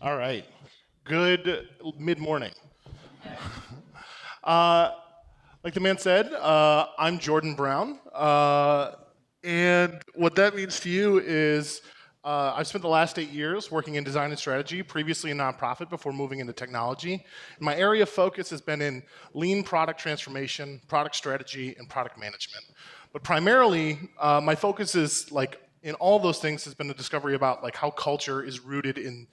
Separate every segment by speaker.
Speaker 1: All right. Good mid-morning. Like the man said, I'm Jordan Brown. And what that means to you is I've spent the last 8 years working in design and strategy, previously in nonprofit before moving into technology. And my area of focus has been in lean product transformation, product strategy, and product management. But primarily, my focus is in all those things has been the discovery about how culture is rooted in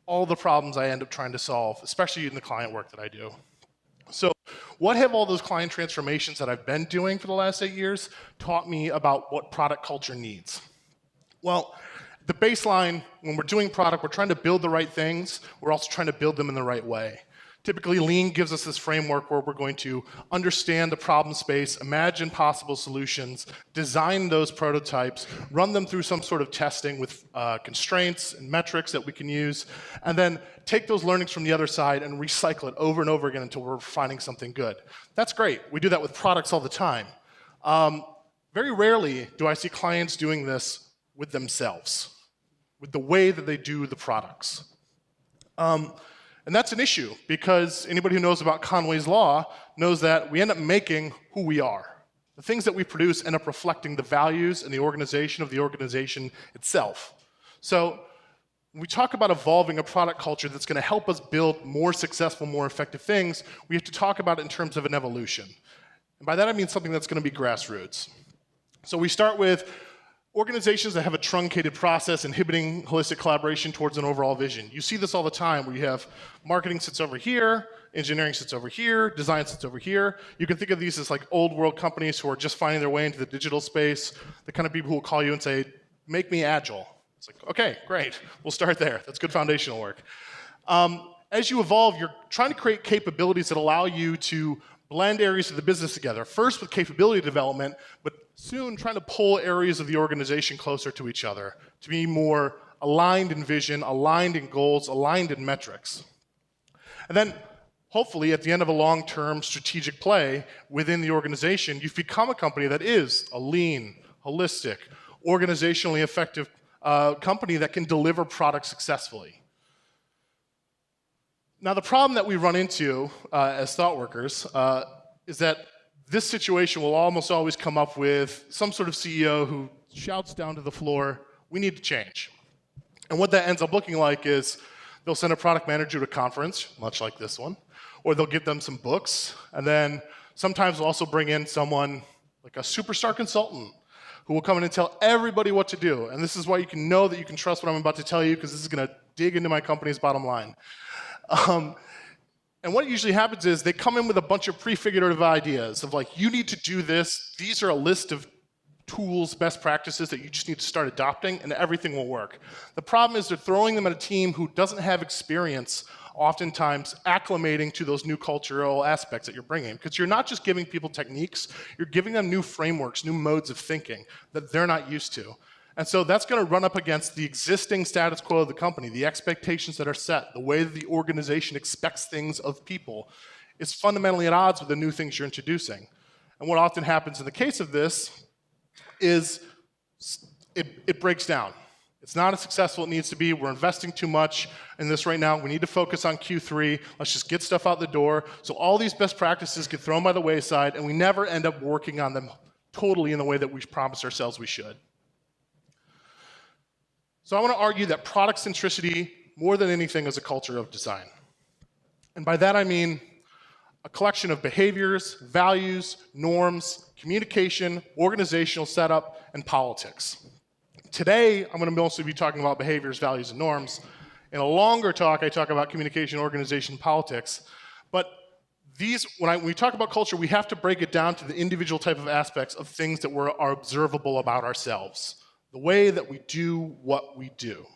Speaker 1: all the problems I end up trying to solve, especially in the client work that I do. So what have all those client transformations that I've been doing for the last 8 years taught me about what product culture needs? Well, the baseline, when we're doing product, we're trying to build the right things. We're also trying to build them in the right way. Typically, Lean gives us this framework where we're going to understand the problem space, imagine possible solutions, design those prototypes, run them through some sort of testing with constraints and metrics that we can use, and then take those learnings from the other side and recycle it over and over again until we're finding something good. That's great. We do that with products all the time. Very rarely do I see clients doing this with themselves, with the way that they do the products. And that's an issue, because anybody who knows about Conway's Law knows that we end up making who we are. The things that we produce end up reflecting the values and the organization of the organization itself. So when we talk about evolving a product culture that's going to help us build more successful, more effective things, we have to talk about it in terms of an evolution. And by that I mean something that's going to be grassroots. So we start with organizations that have a truncated process inhibiting holistic collaboration towards an overall vision. You see this all the time where you have marketing sits over here, engineering sits over here, design sits over here. You can think of these as like old world companies who are just finding their way into the digital space, the kind of people who will call you and say, make me agile. It's like, okay, great, we'll start there. That's good foundational work. As you evolve, you're trying to create capabilities that allow you to blend areas of the business together, first with capability development, but soon trying to pull areas of the organization closer to each other, to be more aligned in vision, aligned in goals, aligned in metrics. And then, hopefully, at the end of a long-term strategic play within the organization, you've become a company that is a lean, holistic, organizationally effective company that can deliver products successfully. Now, the problem that we run into as thought workers is that this situation will almost always come up with some sort of CEO who shouts down to the floor, we need to change. And what that ends up looking like is they'll send a product manager to a conference, much like this one, or they'll give them some books, and then sometimes they'll also bring in someone like a superstar consultant who will come in and tell everybody what to do. And this is why you can know that you can trust what I'm about to tell you, because this is going to dig into my company's bottom line. And what usually happens is they come in with a bunch of prefigurative ideas of like, you need to do this. These are a list of tools, best practices that you just need to start adopting, and everything will work. The problem is they're throwing them at a team who doesn't have experience, oftentimes acclimating to those new cultural aspects that you're bringing. Because you're not just giving people techniques, you're giving them new frameworks, new modes of thinking that they're not used to. And so that's going to run up against the existing status quo of the company, the expectations that are set, the way that the organization expects things of people is fundamentally at odds with the new things you're introducing. And what often happens in the case of this is it breaks down. It's not as successful as it needs to be. We're investing too much in this right now. We need to focus on Q3. Let's just get stuff out the door. So all these best practices get thrown by the wayside, and we never end up working on them totally in the way that we promised ourselves we should. So I want to argue that product centricity, more than anything, is a culture of design. And by that I mean a collection of behaviors, values, norms, communication, organizational setup, and politics. Today, I'm going to mostly be talking about behaviors, values, and norms. In a longer talk, I talk about communication, organization, politics. But when we talk about culture, we have to break it down to the individual type of aspects of things that are observable about ourselves. The way that we do what we do.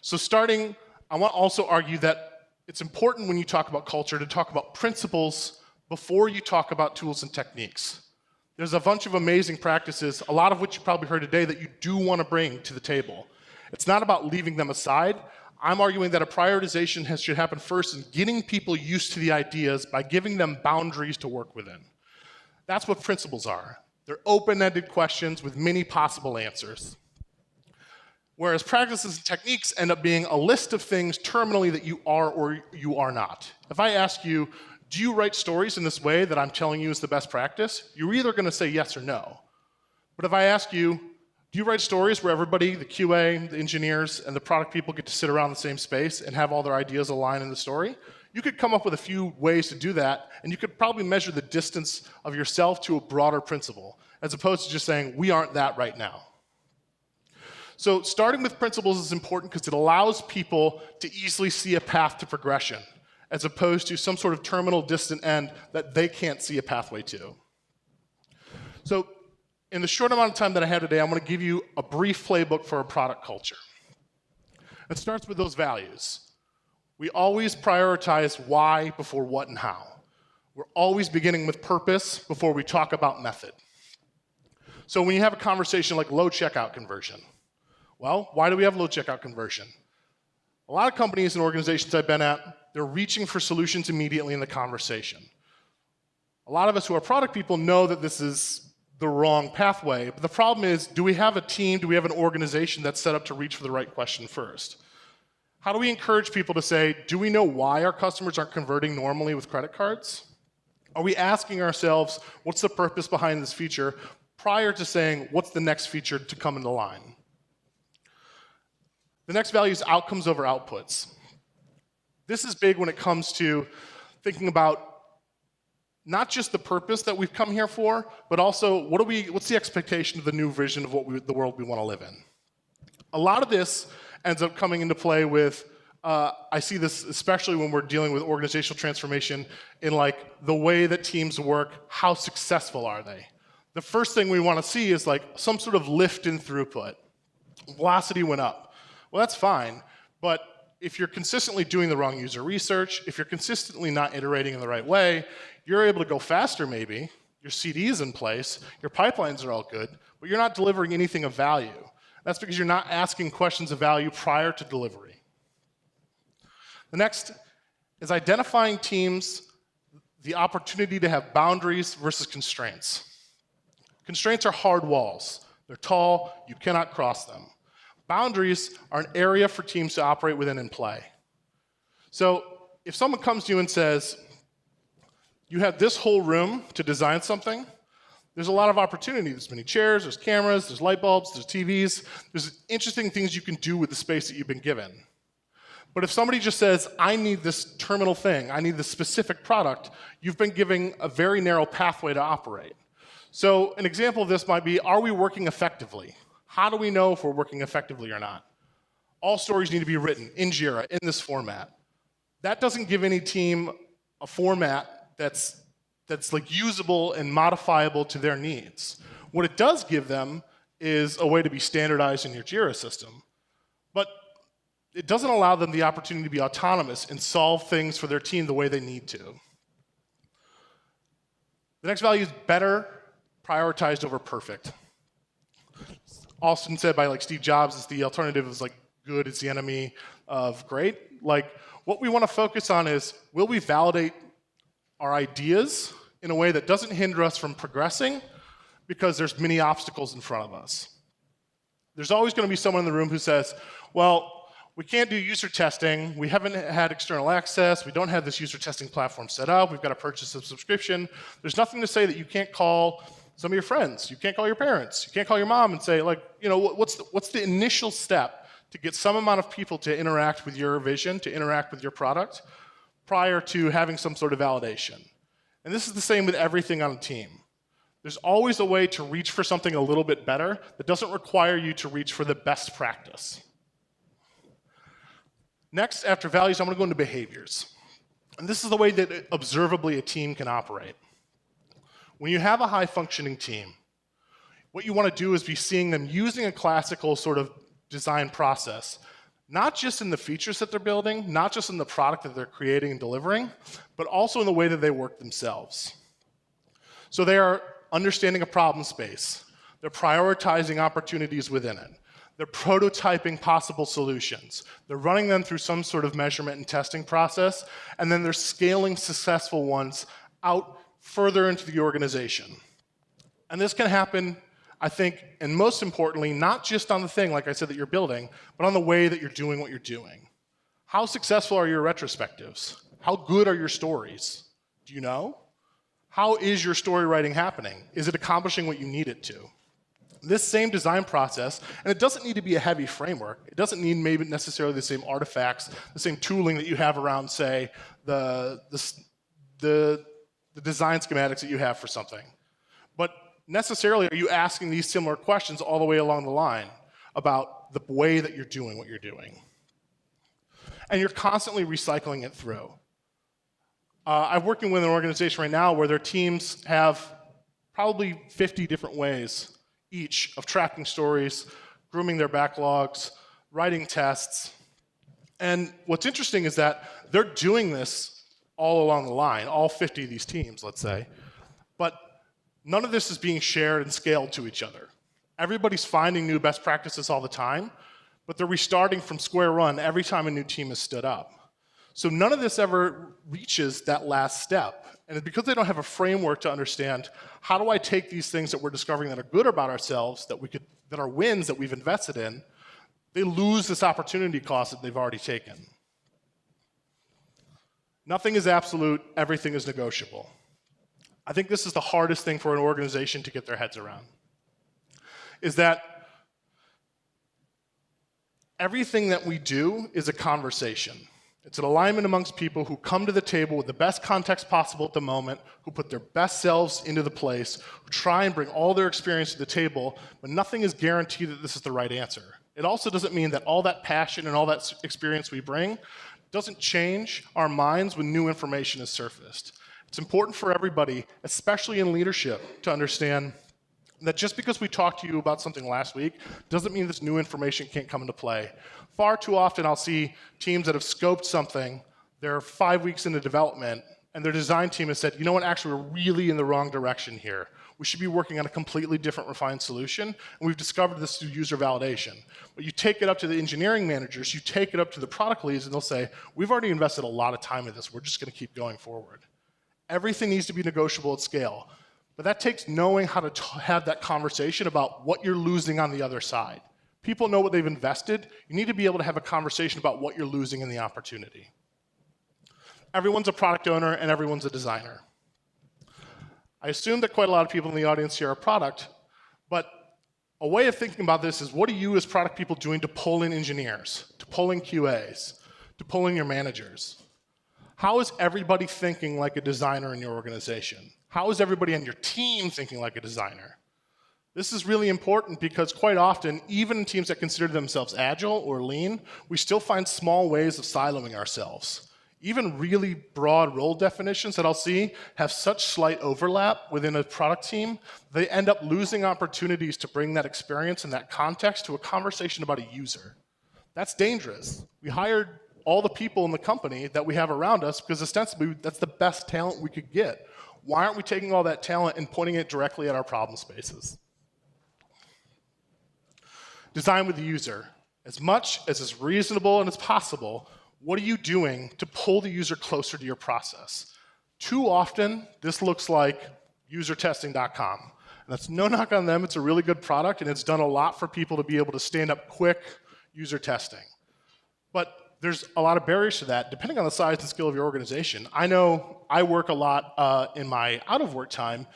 Speaker 1: So starting, I want to also argue that it's important when you talk about culture to talk about principles before you talk about tools and techniques. There's a bunch of amazing practices, a lot of which you probably heard today, that you do want to bring to the table. It's not about leaving them aside. I'm arguing that a prioritization should happen first in getting people used to the ideas by giving them boundaries to work within. That's what principles are. They're open-ended questions with many possible answers. Whereas practices and techniques end up being a list of things terminally that you are or you are not. If I ask you, do you write stories in this way that I'm telling you is the best practice? You're either going to say yes or no. But if I ask you, do you write stories where everybody, the QA, the engineers, and the product people get to sit around the same space and have all their ideas align in the story? You could come up with a few ways to do that, and you could probably measure the distance of yourself to a broader principle, as opposed to just saying, we aren't that right now. So starting with principles is important because it allows people to easily see a path to progression, as opposed to some sort of terminal distant end that they can't see a pathway to. So in the short amount of time that I have today, I'm going to give you a brief playbook for a product culture. It starts with those values. We always prioritize why before what and how. We're always beginning with purpose before we talk about method. So when you have a conversation like low checkout conversion, well, why do we have low checkout conversion? A lot of companies and organizations I've been at, they're reaching for solutions immediately in the conversation. A lot of us who are product people know that this is the wrong pathway, but the problem is, do we have a team, do we have an organization that's set up to reach for the right question first? How do we encourage people to say, do we know why our customers aren't converting normally with credit cards? Are we asking ourselves, what's the purpose behind this feature, prior to saying, what's the next feature to come into line? The next value is outcomes over outputs. This is big when it comes to thinking about not just the purpose that we've come here for, but also what's the expectation of the new vision of the world we want to live in. A lot of this ends up coming into play with, I see this especially when we're dealing with organizational transformation in like the way that teams work, how successful are they? The first thing we want to see is like some sort of lift in throughput. Velocity went up. Well, that's fine, but if you're consistently doing the wrong user research, if you're consistently not iterating in the right way, you're able to go faster maybe, your CD is in place, your pipelines are all good, but you're not delivering anything of value. That's because you're not asking questions of value prior to delivery. The next is identifying teams, the opportunity to have boundaries versus constraints. Constraints are hard walls. They're tall, you cannot cross them. Boundaries are an area for teams to operate within and play. So if someone comes to you and says, you have this whole room to design something, there's a lot of opportunity. There's many chairs, there's cameras, there's light bulbs, there's TVs. There's interesting things you can do with the space that you've been given. But if somebody just says, I need this terminal thing, I need this specific product, you've been giving a very narrow pathway to operate. So an example of this might be, are we working effectively? How do we know if we're working effectively or not? All stories need to be written in Jira, in this format. That doesn't give any team a format that's like usable and modifiable to their needs. What it does give them is a way to be standardized in your Jira system. But it doesn't allow them the opportunity to be autonomous and solve things for their team the way they need to. The next value is better, prioritized over perfect. Often said by like Steve Jobs, is the alternative is like good is the enemy of great. Like what we want to focus on is, will we validate our ideas in a way that doesn't hinder us from progressing because there's many obstacles in front of us. There's always going to be someone in the room who says, well, we can't do user testing, we haven't had external access, we don't have this user testing platform set up, we've got to purchase a subscription. There's nothing to say that you can't call some of your friends, you can't call your parents, you can't call your mom and say, like, you know, what's the initial step to get some amount of people to interact with your vision, to interact with your product, prior to having some sort of validation. And this is the same with everything on a team. There's always a way to reach for something a little bit better that doesn't require you to reach for the best practice. Next, after values, I'm going to go into behaviors. And this is the way that observably a team can operate. When you have a high-functioning team, what you want to do is be seeing them using a classical sort of design process, not just in the features that they're building, not just in the product that they're creating and delivering, but also in the way that they work themselves. So they are understanding a problem space. They're prioritizing opportunities within it. They're prototyping possible solutions. They're running them through some sort of measurement and testing process, and then they're scaling successful ones out further into the organization. And this can happen I think, and most importantly, not just on the thing, like I said, that you're building, but on the way that you're doing what you're doing. How successful are your retrospectives? How good are your stories? Do you know? How is your story writing happening? Is it accomplishing what you need it to? This same design process, and it doesn't need to be a heavy framework. It doesn't need maybe necessarily the same artifacts, the same tooling that you have around, say, the design schematics that you have for something. But necessarily, are you asking these similar questions all the way along the line about the way that you're doing what you're doing? And you're constantly recycling it through. I'm working with an organization right now where their teams have probably 50 different ways each of tracking stories, grooming their backlogs, writing tests. And what's interesting is that they're doing this all along the line, all 50 of these teams, let's say, but none of this is being shared and scaled to each other. Everybody's finding new best practices all the time, but they're restarting from square one every time a new team is stood up. So none of this ever reaches that last step. And it's because they don't have a framework to understand, how do I take these things that we're discovering that are good about ourselves, that are wins that we've invested in, they lose this opportunity cost that they've already taken. Nothing is absolute, everything is negotiable. I think this is the hardest thing for an organization to get their heads around, is that everything that we do is a conversation. It's an alignment amongst people who come to the table with the best context possible at the moment, who put their best selves into the place, who try and bring all their experience to the table, but nothing is guaranteed that this is the right answer. It also doesn't mean that all that passion and all that experience we bring doesn't change our minds when new information is surfaced. It's important for everybody, especially in leadership, to understand that just because we talked to you about something last week doesn't mean this new information can't come into play. Far too often I'll see teams that have scoped something, they're 5 weeks into development, and their design team has said, you know what, actually we're really in the wrong direction here. We should be working on a completely different refined solution, and we've discovered this through user validation. But you take it up to the engineering managers, you take it up to the product leads, and they'll say, we've already invested a lot of time in this, we're just gonna keep going forward. Everything needs to be negotiable at scale. But that takes knowing how to have that conversation about what you're losing on the other side. People know what they've invested. You need to be able to have a conversation about what you're losing in the opportunity. Everyone's a product owner and everyone's a designer. I assume that quite a lot of people in the audience here are product, but a way of thinking about this is, what are you as product people doing to pull in engineers, to pull in QAs, to pull in your managers? How is everybody thinking like a designer in your organization? How is everybody on your team thinking like a designer? This is really important because quite often, even in teams that consider themselves agile or lean, we still find small ways of siloing ourselves. Even really broad role definitions that I'll see have such slight overlap within a product team, they end up losing opportunities to bring that experience and that context to a conversation about a user. That's dangerous. We hired all the people in the company that we have around us because ostensibly that's the best talent we could get. Why aren't we taking all that talent and pointing it directly at our problem spaces? Design with the user. As much as is reasonable and as possible, what are you doing to pull the user closer to your process? Too often, this looks like usertesting.com. And that's no knock on them, it's a really good product, and it's done a lot for people to be able to stand up quick user testing. But there's a lot of barriers to that, depending on the size and skill of your organization. I know I work a lot in my out-of-work time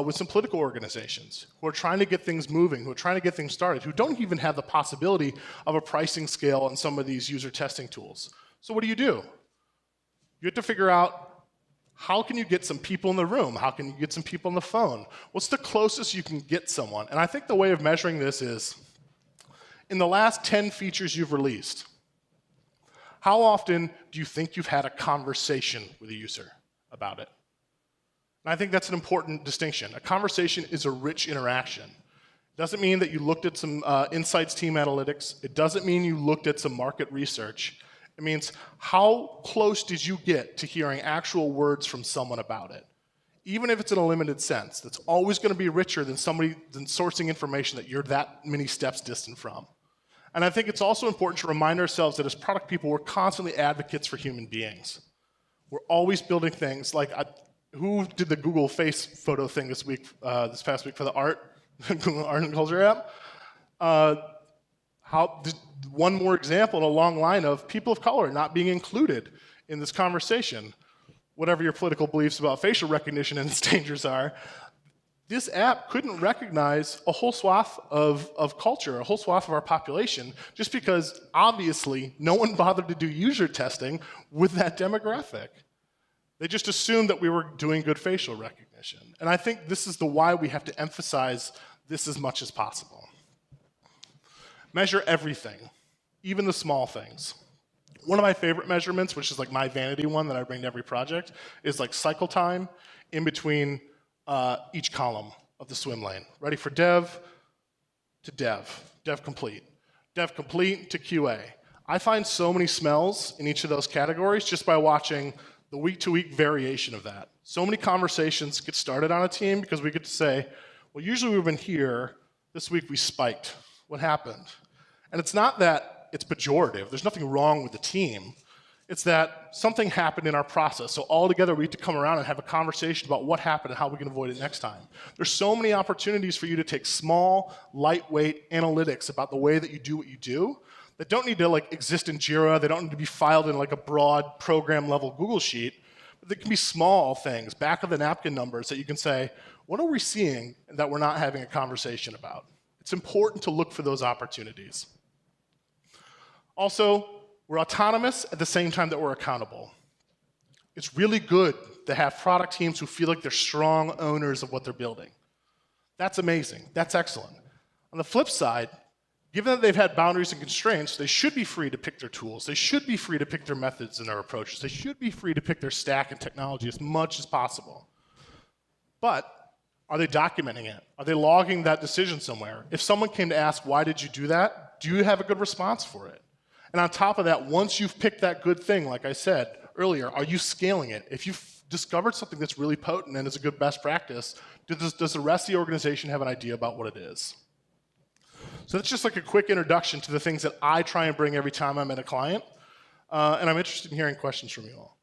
Speaker 1: with some political organizations who are trying to get things moving, who are trying to get things started, who don't even have the possibility of a pricing scale on some of these user testing tools. So what do? You have to figure out, how can you get some people in the room? How can you get some people on the phone? What's the closest you can get someone? And I think the way of measuring this is, in the last 10 features you've released, how often do you think you've had a conversation with a user about it? And I think that's an important distinction. A conversation is a rich interaction. It doesn't mean that you looked at some insights team analytics. It doesn't mean you looked at some market research. It means, how close did you get to hearing actual words from someone about it? Even if it's in a limited sense, that's always going to be richer than sourcing information that you're that many steps distant from. And I think it's also important to remind ourselves that as product people, we're constantly advocates for human beings. We're always building things like, who did the Google face photo thing this past week for the art? art and culture app. One more example in a long line of people of color not being included in this conversation. Whatever your political beliefs about facial recognition and its dangers are, this app couldn't recognize a whole swath of culture, a whole swath of our population, just because obviously no one bothered to do user testing with that demographic. They just assumed that we were doing good facial recognition. And I think this is the why we have to emphasize this as much as possible. Measure everything, even the small things. One of my favorite measurements, which is like my vanity one that I bring to every project, is like cycle time in between each column of the swim lane. Ready for dev to dev complete to QA. I find so many smells in each of those categories just by watching the week-to-week variation of that. So many conversations get started on a team because we get to say, well, usually we've been here, this week we spiked. What happened? And it's not that it's pejorative. There's nothing wrong with the team. It's that something happened in our process. So all together we need to come around and have a conversation about what happened and how we can avoid it next time. There's so many opportunities for you to take small, lightweight analytics about the way that you do what you do that don't need to like exist in Jira. They don't need to be filed in like a broad program level Google sheet. But they can be small things, back of the napkin numbers that you can say, what are we seeing that we're not having a conversation about? It's important to look for those opportunities. Also, we're autonomous at the same time that we're accountable. It's really good to have product teams who feel like they're strong owners of what they're building. That's amazing. That's excellent. On the flip side, given that they've had boundaries and constraints, they should be free to pick their tools. They should be free to pick their methods and their approaches. They should be free to pick their stack and technology as much as possible. But are they documenting it? Are they logging that decision somewhere? If someone came to ask, why did you do that? Do you have a good response for it? And on top of that, once you've picked that good thing, like I said earlier, are you scaling it? If you've discovered something that's really potent and is a good best practice, does the rest of the organization have an idea about what it is? So that's just like a quick introduction to the things that I try and bring every time I'm at a client. And I'm interested in hearing questions from you all.